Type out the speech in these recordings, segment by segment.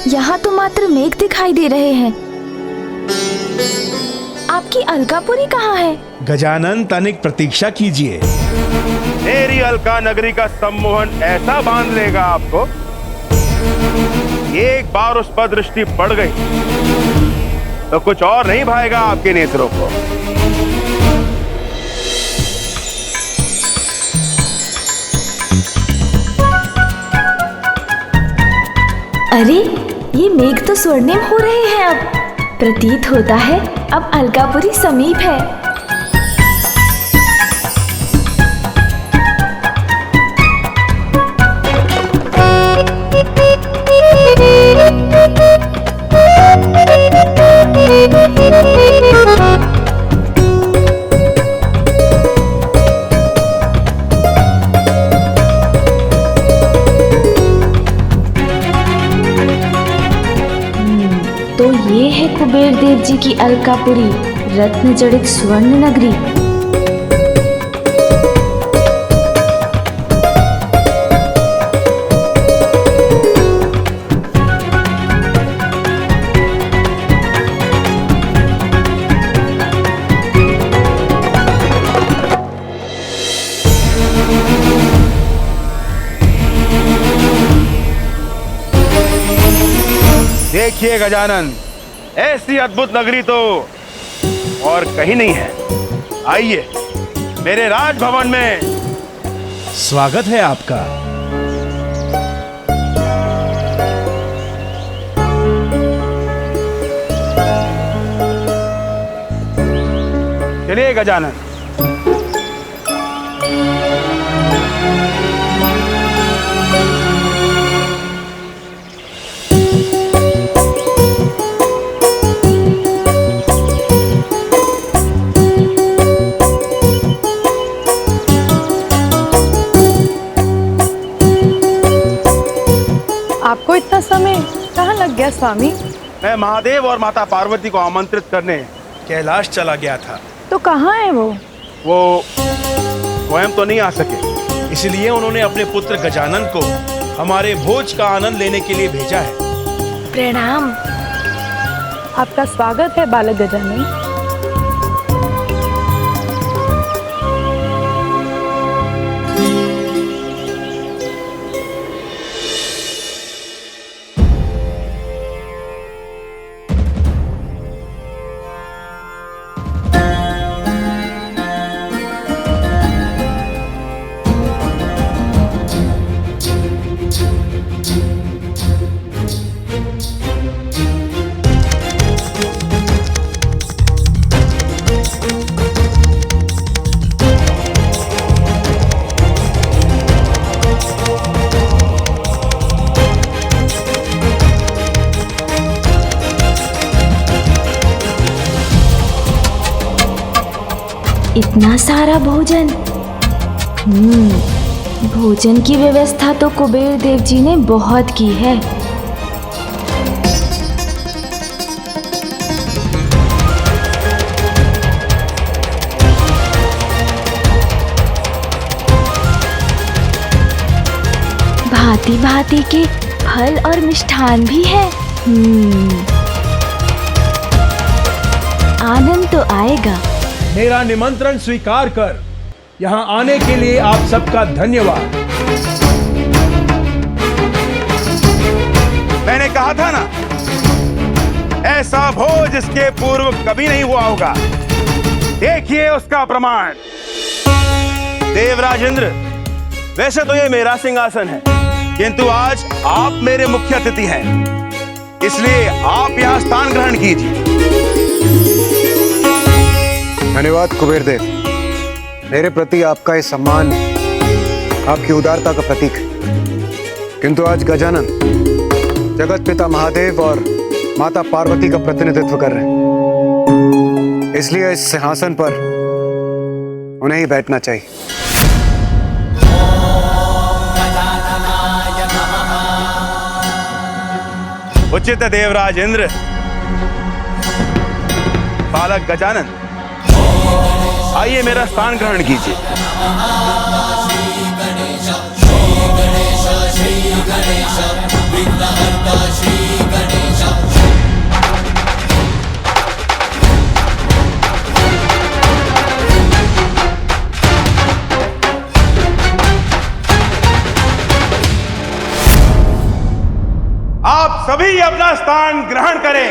यहाँ तो मात्र मेघ दिखाई दे रहे हैं। आपकी अलकापुरी कहाँ है? गजानन, तनिक प्रतीक्षा कीजिए। मेरी अलका नगरी का सम्मोहन ऐसा बांध लेगा आपको, एक बार उस पर दृष्टि पड़ गई तो कुछ और नहीं भाएगा आपके नेत्रों को। अरे, ये मेघ तो स्वर्णिम हो रहे हैं। अब प्रतीत होता है अब अलकापुरी समीप है। तो ये है कुबेर देव जी की अलकापुरी, रत्न जड़ित स्वर्ण नगरी। देखिए गजानन, ऐसी अद्भुत नगरी तो और कहीं नहीं है। आइए मेरे राजभवन में। स्वागत है आपका। चलिए गजानन। आपको इतना समय कहाँ लग गया स्वामी? मैं महादेव और माता पार्वती को आमंत्रित करने कैलाश चला गया था। तो कहाँ है वो? वो स्वयं तो नहीं आ सके, इसलिए उन्होंने अपने पुत्र गजानन को हमारे भोज का आनंद लेने के लिए भेजा है। प्रणाम। आपका स्वागत है बालक गजानन। इतना सारा भोजन। भोजन की व्यवस्था तो कुबेर देव जी ने बहुत की है। भांति भांति के फल और मिष्ठान भी है। आनंद तो आएगा। मेरा निमंत्रण स्वीकार कर यहाँ आने के लिए आप सबका धन्यवाद। मैंने कहा था ना, ऐसा भोज इसके पूर्व कभी नहीं हुआ होगा। देखिए उसका प्रमाण। देवराज इंद्र, वैसे तो ये मेरा सिंहासन है, किंतु आज आप मेरे मुख्य अतिथि हैं, इसलिए आप यहाँ स्थान ग्रहण कीजिए। धन्यवाद कुबेर देव। मेरे प्रति आपका ये सम्मान आपकी उदारता का प्रतीक है। किंतु आज गजानन जगत पिता महादेव और माता पार्वती का प्रतिनिधित्व कर रहे हैं, इसलिए इस सिंहासन पर उन्हें ही बैठना चाहिए। उचित देवराज इंद्र। बालक गजानन, आइए मेरा स्थान ग्रहण कीजिए। श्री गणेश विघ्नहर्ता श्री गणेश आप सभी अपना स्थान ग्रहण करें।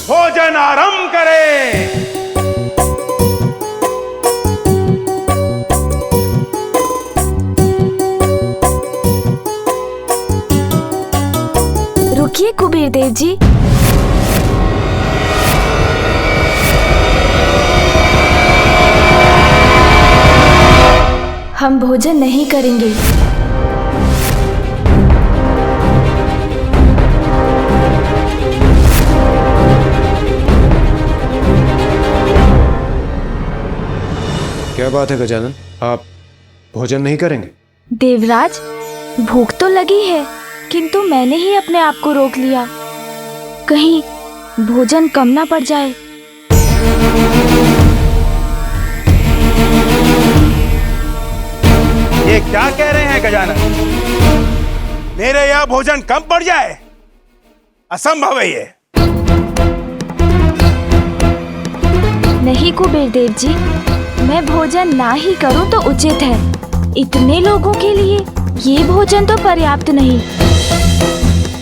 भोजन आरंभ करें। रुकिए कुबेर देव जी, हम भोजन नहीं करेंगे। क्या बात है गजानन, आप भोजन नहीं करेंगे? देवराज, भूख तो लगी है, किंतु मैंने ही अपने आप को रोक लिया, कहीं भोजन कम ना पड़ जाए। ये क्या कह रहे हैं गजानन? मेरे यहाँ भोजन कम पड़ जाए? असंभव है ये। नहीं कुबेर देव जी, मैं भोजन ना ही करूं तो उचित है। इतने लोगों के लिए ये भोजन तो पर्याप्त नहीं,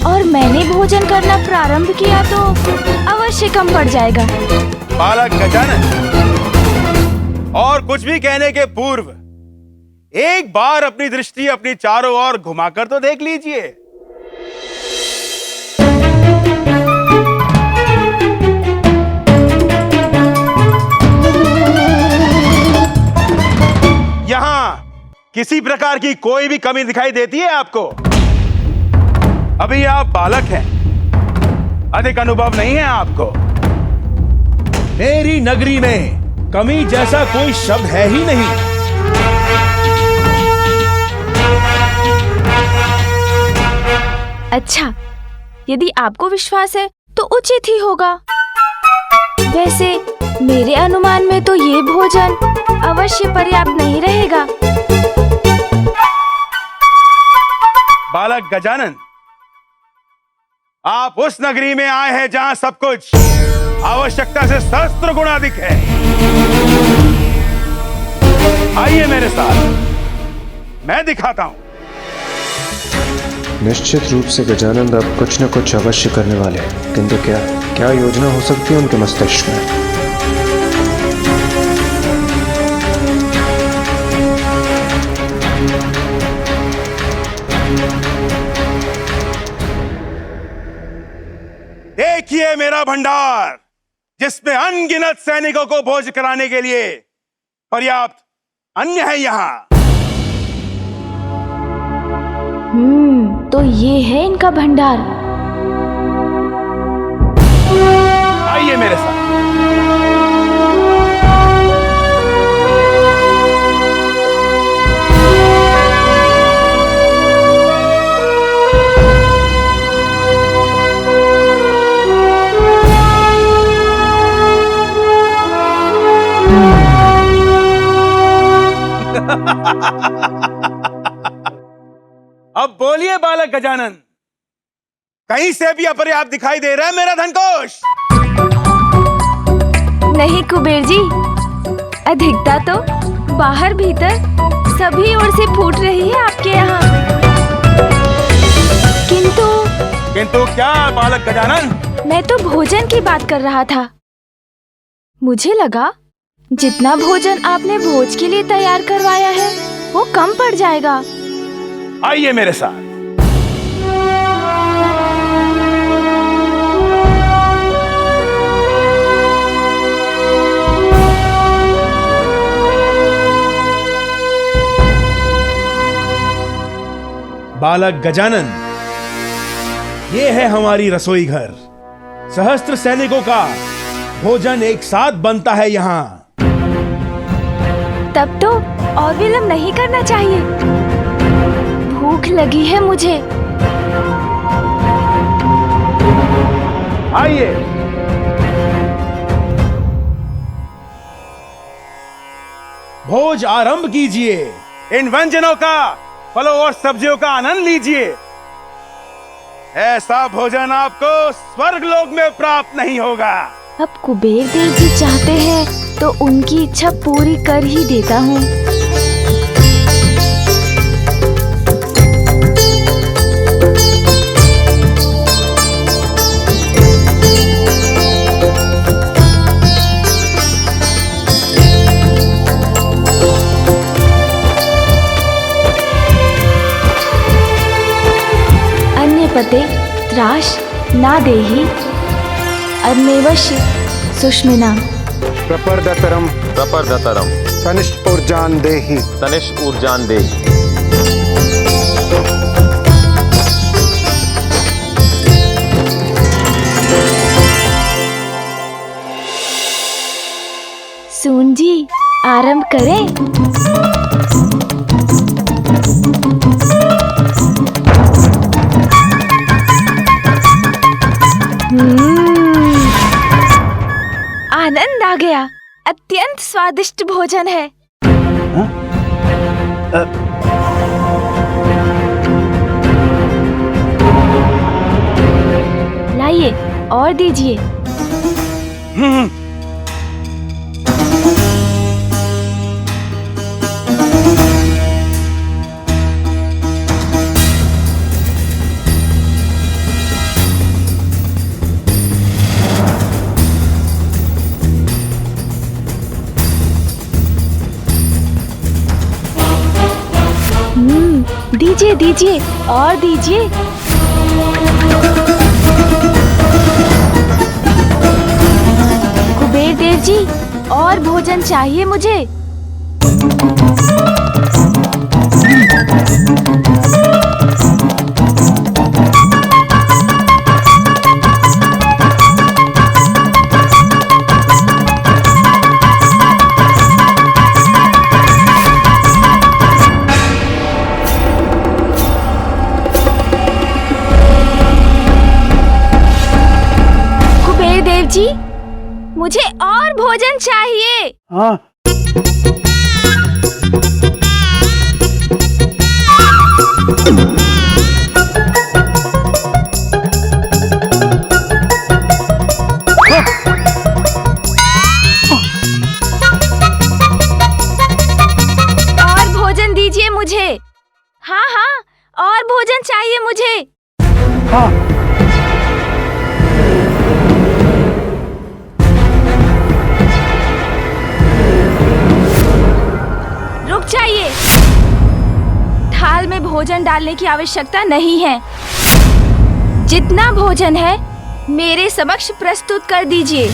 और मैंने भोजन करना प्रारंभ किया तो अवश्य कम पड़ जाएगा। बालक गजानन, और कुछ भी कहने के पूर्व एक बार अपनी दृष्टि अपनी चारों ओर घुमाकर तो देख लीजिए। यहां किसी प्रकार की कोई भी कमी दिखाई देती है आपको? अभी आप बालक हैं, अधिक अनुभव नहीं है आपको। मेरी नगरी में कमी जैसा कोई शब्द है ही नहीं। अच्छा, यदि आपको विश्वास है तो उचित ही होगा। वैसे मेरे अनुमान में तो ये भोजन अवश्य पर्याप्त नहीं रहेगा। बालक गजानन, आप उस नगरी में आए हैं जहां सब कुछ आवश्यकता से सहस्त्र गुना अधिक है। आइए मेरे साथ, मैं दिखाता हूं। निश्चित रूप से गजानंद अब कुछ न कुछ अवश्य करने वाले हैं, किंतु क्या क्या योजना हो सकती है उनके मस्तिष्क में? देखिए मेरा भंडार, जिसमें अनगिनत सैनिकों को भोज कराने के लिए पर्याप्त अन्न है यहाँ। तो ये है इनका भंडार। आइए मेरे साथ। अब बोलिए बालक गजानन, कहीं से भी अपर्याप्त दिखाई दे रहा है मेरा धनकोष? नहीं कुबेर जी, अधिकता तो बाहर भीतर सभी ओर से फूट रही है आपके यहाँ। किंतु क्या बालक गजानन? मैं तो भोजन की बात कर रहा था। मुझे लगा जितना भोजन आपने भोज के लिए तैयार करवाया है वो कम पड़ जाएगा। आइए मेरे साथ। बालक गजानन, ये है हमारी रसोई घर। सहस्त्र सैनिकों का भोजन एक साथ बनता है यहाँ। तब तो और विलंब नहीं करना चाहिए। भूख लगी है मुझे। आइए। भोज आरंभ कीजिए। इन व्यंजनों का, फलों और सब्जियों का आनंद लीजिए। ऐसा भोजन आपको स्वर्गलोक में प्राप्त नहीं होगा। अब कुबेर देव जी चाहते हैं तो उनकी इच्छा पूरी कर ही देता हूँ। अन्यपते त्राश ना देहि अन्यवश्य सुष्मिना। प्रपर्दतरम तनिष्ठ ऊर्जान देहि। सून जी, आरंभ करें। आनंद आ गया। अत्यंत स्वादिष्ट भोजन है। लाइए और दीजिए। दीजिए दीजिए और दीजिए। कुबेर देव जी, और भोजन चाहिए मुझे। जी, मुझे और भोजन चाहिए। हाँ। और भोजन दीजिए मुझे। हाँ हाँ, और भोजन चाहिए मुझे। हाँ। चाहिए। थाल में भोजन डालने की आवश्यकता नहीं है। जितना भोजन है मेरे समक्ष प्रस्तुत कर दीजिए।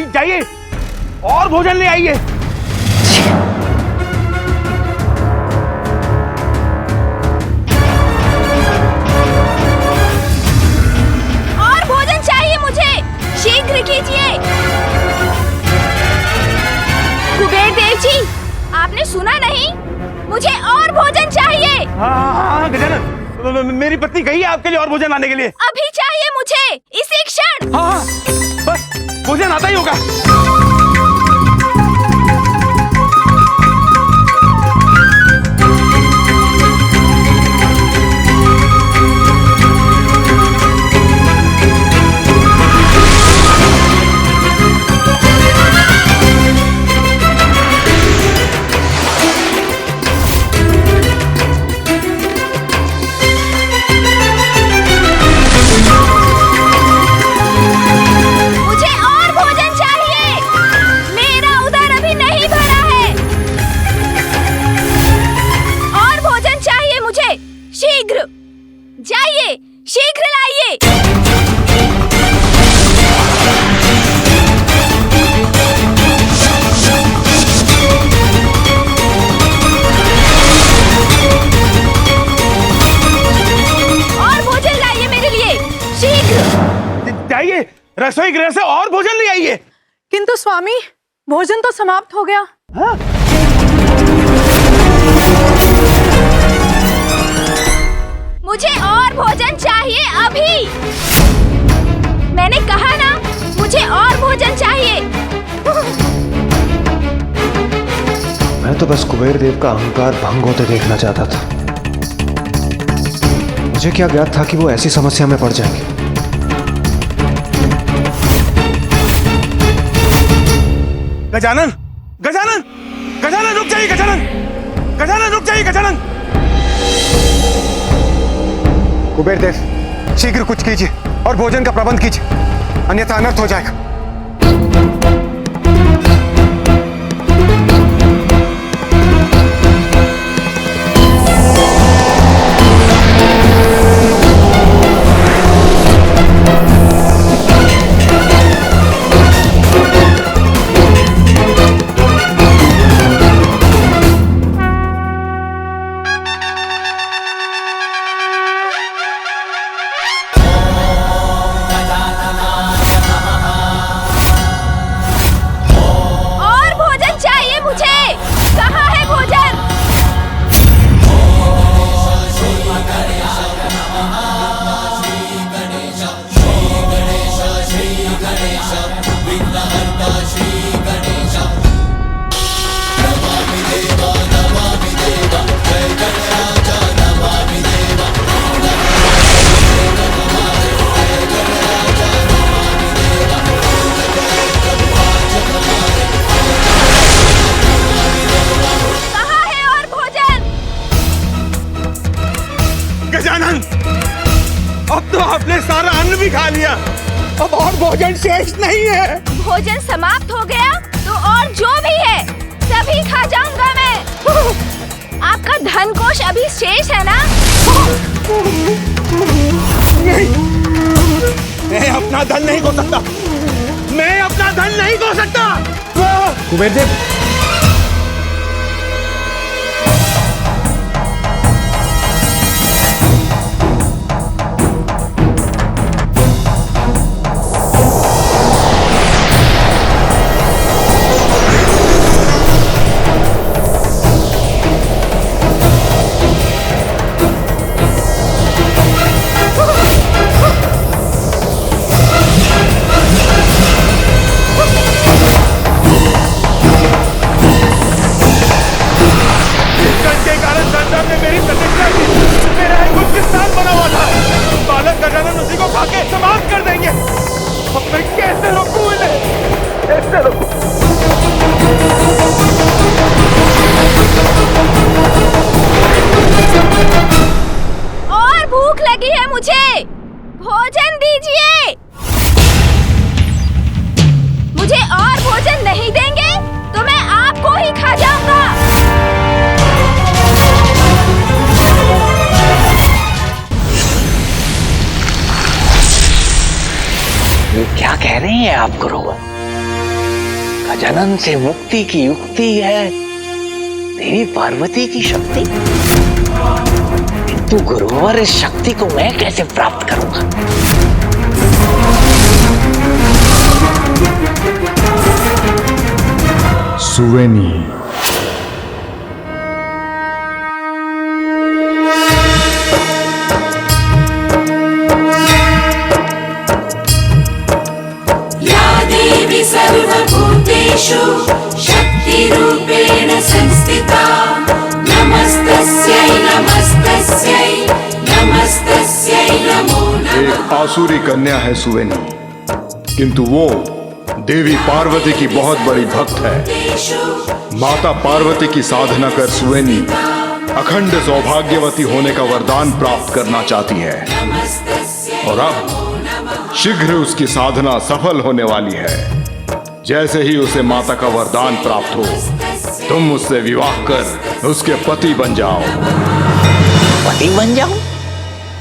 जाइए और भोजन ले आइए। और भोजन चाहिए मुझे, शीघ्र कीजिए। कुबेर देव जी, आपने सुना नहीं? मुझे और भोजन चाहिए। हाँ गजानन, मेरी पत्नी गई है आपके लिए और भोजन लाने के लिए। अभी चाहिए मुझे, इसी क्षण। हाँ हाँ, बस भोजन आता ही होगा। मुझे और भोजन चाहिए, मेरा उदर अभी नहीं भरा है। और भोजन चाहिए मुझे, शीघ्र जाइए, शीघ्र लाइए। और भोजन लाइए मेरे लिए, शीघ्र। जाइए रसोई गृह से और भोजन ले आइए। किंतु स्वामी, भोजन तो समाप्त हो गया। मुझे और भोजन चाहिए अभी। मैंने कहा ना, मुझे और भोजन चाहिए। मैं तो बस कुबेर देव का अहंकार भंग होते देखना चाहता था। मुझे क्या ज्ञात था कि वो ऐसी समस्या में पड़ जाएंगे। गजानन, गजानन, गजानन रुक जाइए, गजानन, गजानन रुक जाइए, गजानन। कुबेर देव, शीघ्र कुछ कीजिए और भोजन का प्रबंध कीजिए, अन्यथा अनर्थ हो जाएगा। और भोजन चाहिए मुझे, कहाँ है भोजन? कहाँ है और भोजन? गजानन, अब तो आपने सारा अन्न भी खा लिया, अब और भोजन शेष नहीं है। भोजन समाप्त हो गया तो और जो भी है सभी खा जाऊंगा मैं। आपका धन कोष अभी शेष है ना? नहीं, मैं अपना धन नहीं खो सकता, मैं अपना धन नहीं खो सकता। कुबेर देव, के कारण संसार ने मेरी प्रतिज्ञा की, मेरा एक उच्च स्थान बना हुआ था, बालक गजानन उसी को खाके समाप्त कर देंगे। अब मैं कैसे रोकूं इन्हें, कैसे रोकूं? और भूख लगी है मुझे, भोजन दीजिए। मुझे और भोजन नहीं देंगे तो मैं आपको ही खा जाऊंगा। ये क्या कह रहे हैं आप गुरुवर? गजानन से मुक्ति की युक्ति है देवी पार्वती की शक्ति, किंतु गुरुवर इस शक्ति को मैं कैसे प्राप्त करूंगा? सुवेनी, आसुरी कन्या है सुवेनी, किंतु वो देवी पार्वती की बहुत बड़ी भक्त है। माता पार्वती की साधना कर सुवेनी अखंड सौभाग्यवती होने का वरदान प्राप्त करना चाहती है, और अब शीघ्र उसकी साधना सफल होने वाली है। जैसे ही उसे माता का वरदान प्राप्त हो, तुम उससे विवाह कर उसके पति बन जाओ। पति बन जाऊं?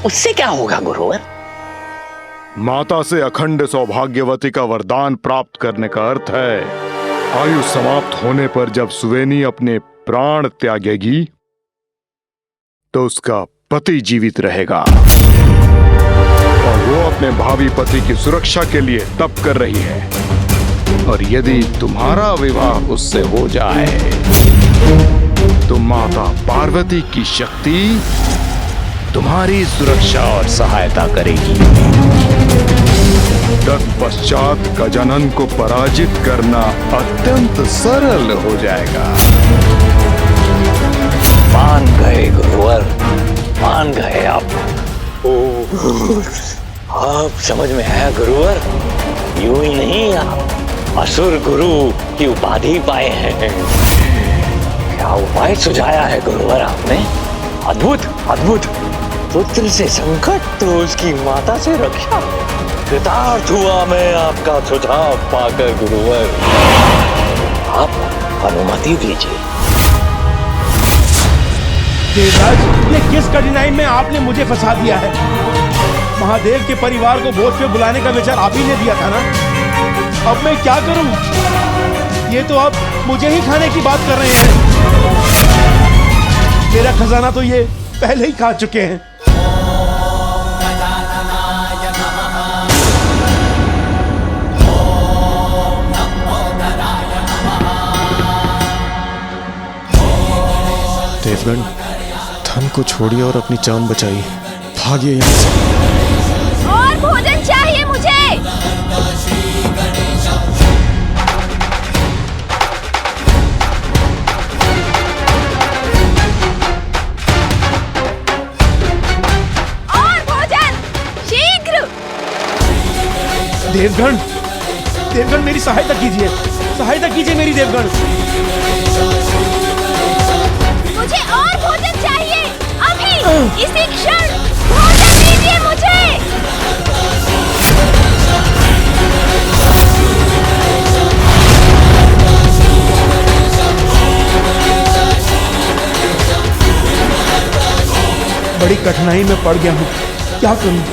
उससे क्या होगा गुरुवर? माता से अखंड सौभाग्यवती का वरदान प्राप्त करने का अर्थ है आयु समाप्त होने पर जब सुवेनी अपने प्राण त्यागेगी तो उसका पति जीवित रहेगा, और वो अपने भावी पति की सुरक्षा के लिए तप कर रही है। और यदि तुम्हारा विवाह उससे हो जाए तो माता पार्वती की शक्ति तुम्हारी सुरक्षा और सहायता करेगी। तत्पश्चात गजानन को पराजित करना अत्यंत सरल हो जाएगा। मान गए गुरुवर, मान गए आप। आप समझ में आया गुरुवर? यूं ही नहीं, आप असुर गुरु की उपाधि पाए हैं। क्या उपाय सुझाया है गुरुवर आपने? अद्भुत अद्भुत। पुत्र से संकट तो उसकी माता से रक्षा। कृतार्थ हुआ मैं आपका सुझाव पाकर गुरुवर। आप अनुमति दीजिए। देवराज, ये किस कठिनाई में आपने मुझे फंसा दिया है? महादेव के परिवार को भोज पे बुलाने का विचार आप ही ने दिया था ना? अब मैं क्या करूं? ये तो आप मुझे ही खाने की बात कर रहे हैं। मेरा खजाना तो ये पहले ही खा चुके हैं। देवगण, धन को छोड़िए और अपनी जान बचाइए। भागिए यहाँ से। और भोजन चाहिए मुझे। और भोजन शीघ्र। देवगण, देवगण मेरी सहायता कीजिए, सहायता कीजिए मेरी देवगण। मुझे और भोजन चाहिए अभी, इसी क्षण। भोजन दीजिए मुझे। बड़ी कठिनाई में पड़ गया हूँ, क्या करूँ?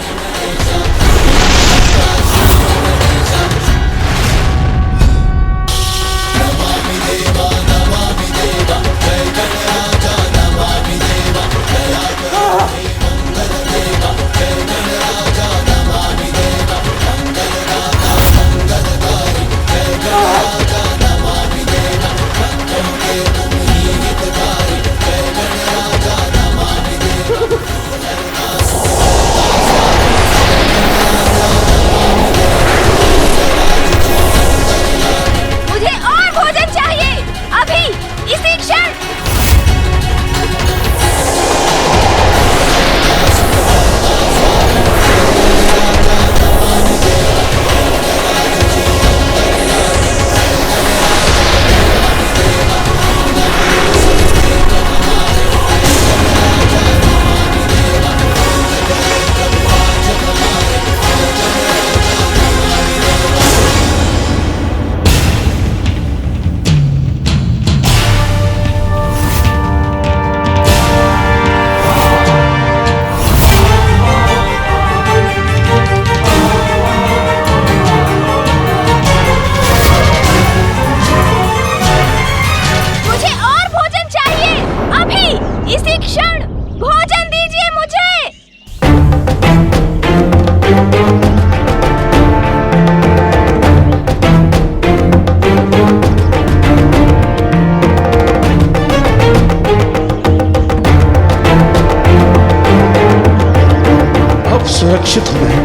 सुरक्षित हो गए।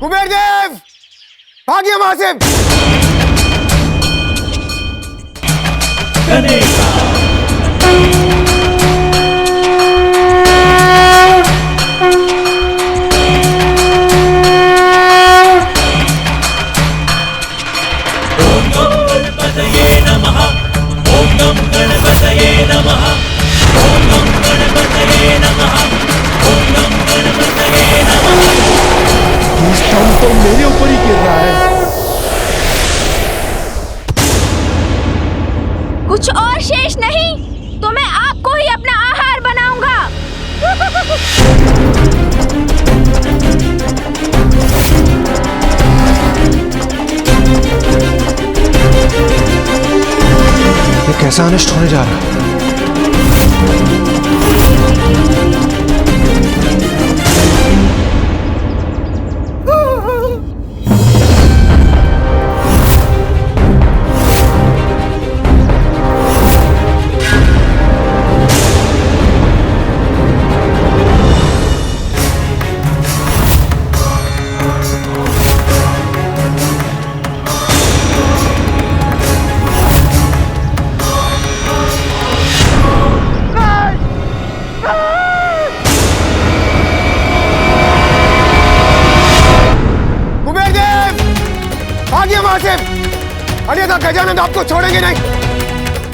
कुबेरदेव, भागिए वहां से। कैसा अनिष्ट होने जा रहा है? भागिए वहां से, अन्यथा गजानन आपको छोड़ेंगे नहीं।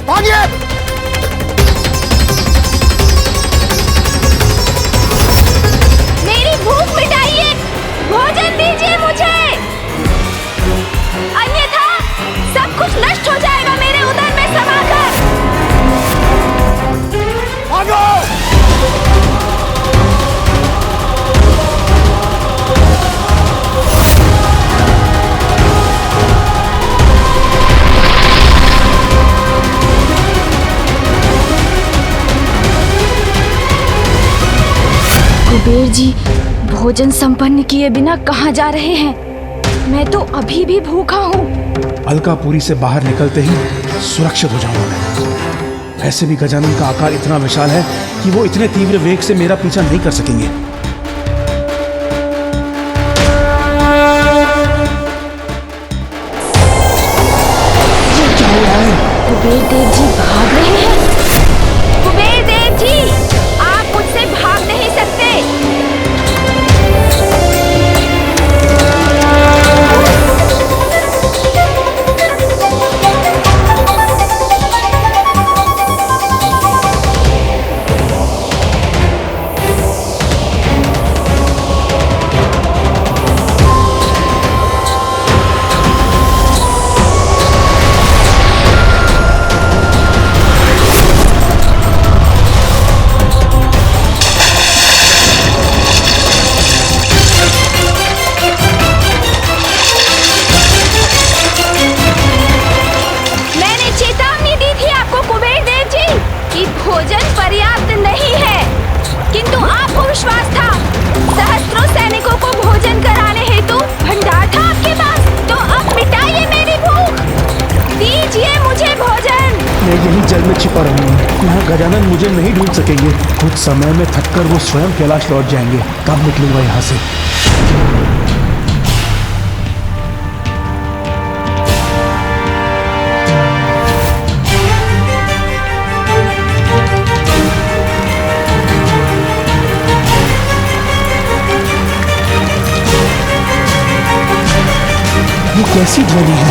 भागिए। मेरी भूख मिटाइए, भोजन दीजिए मुझे, अन्यथा सब कुछ नष्ट हो जाएगा मेरे उदर में समाकर। भागो। कुबेर जी, भोजन संपन्न किए बिना कहाँ जा रहे हैं? मैं तो अभी भी भूखा हूँ। अलकापुरी से बाहर निकलते ही सुरक्षित हो जाऊंगा मैं। ऐसे भी गजानन का आकार इतना विशाल है कि वो इतने तीव्र वेग से मेरा पीछा नहीं कर सकेंगे। ये क्या हो रहा है? कुबेर देव जी भाग रहे हैं। कुबेर देव जी, आप मुझसे भाग नहीं सकते। भोजन पर्याप्त नहीं है, किंतु आपको विश्वास था। सहस्त्रों सैनिकों को भोजन कराने हेतु भंडार था आपके पास, तो अब मिटाइए मेरी भूख, दीजिए मुझे भोजन। मैं यही जल में छिपा रहूंगा, यहाँ गजानन मुझे नहीं ढूंढ सकेंगे। कुछ समय में थककर वो स्वयं कैलाश लौट जाएंगे, तब निकलूंगा यहाँ से। वो कैसी ध्वनि है?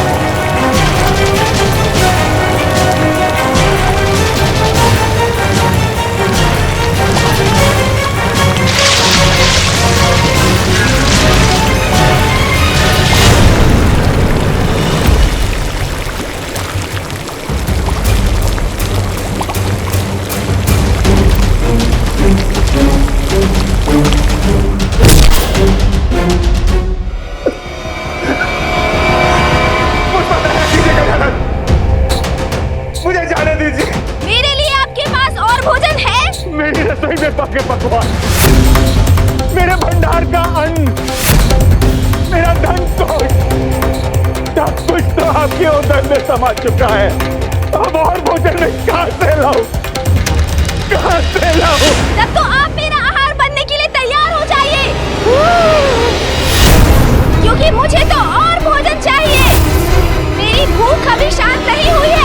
मेरे भंडार का अन्न, मेरा धन कोष, सब कुछ तो आपके उदर में समा चुका है। अब और भोजन में कहां से लाऊं? कहां से लाऊं? तब तो आप मेरा आहार बनने के लिए तैयार हो जाइए, क्योंकि मुझे तो और भोजन चाहिए। मेरी भूख अभी शांत नहीं हुई है।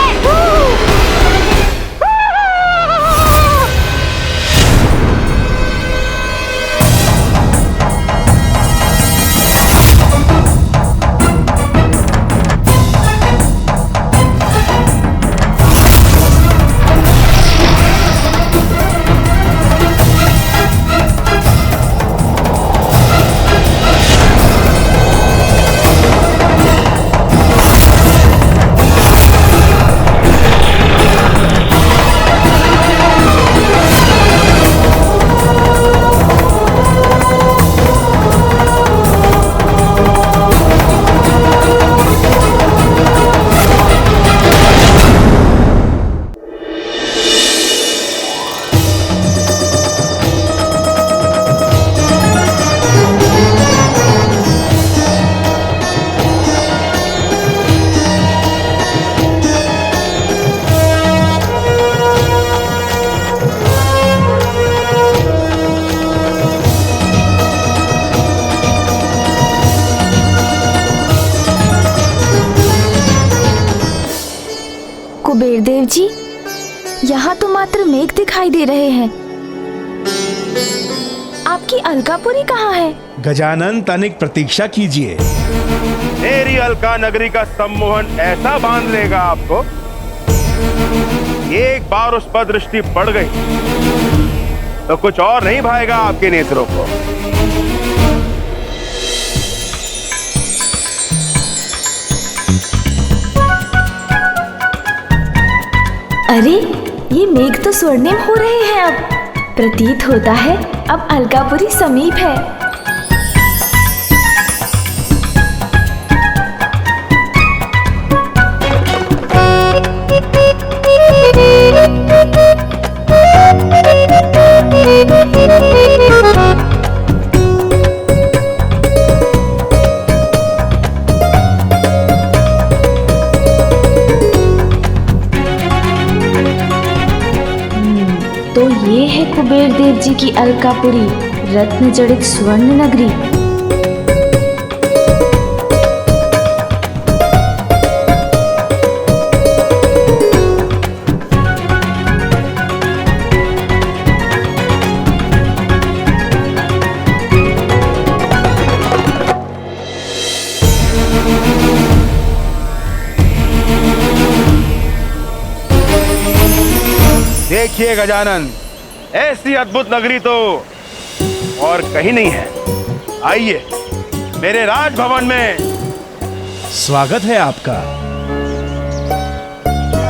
कुबेर देव जी, यहाँ तो मात्र मेघ दिखाई दे रहे हैं। आपकी अलकापुरी कहाँ है? गजानन, तनिक प्रतीक्षा कीजिए। मेरी अलका नगरी का सम्मोहन ऐसा बांध लेगा आपको, एक बार उस पर दृष्टि पड़ गई तो कुछ और नहीं भाएगा आपके नेत्रों को। अरे, ये मेघ तो स्वर्णिम हो रहे हैं। अब प्रतीत होता है अब अलकापुरी समीप है। तो ये है कुबेर देव जी की अलकापुरी, रत्न जड़ित स्वर्ण नगरी। देखिए गजानन, ऐसी अद्भुत नगरी तो और कहीं नहीं है। आइए मेरे राजभवन में। स्वागत है आपका।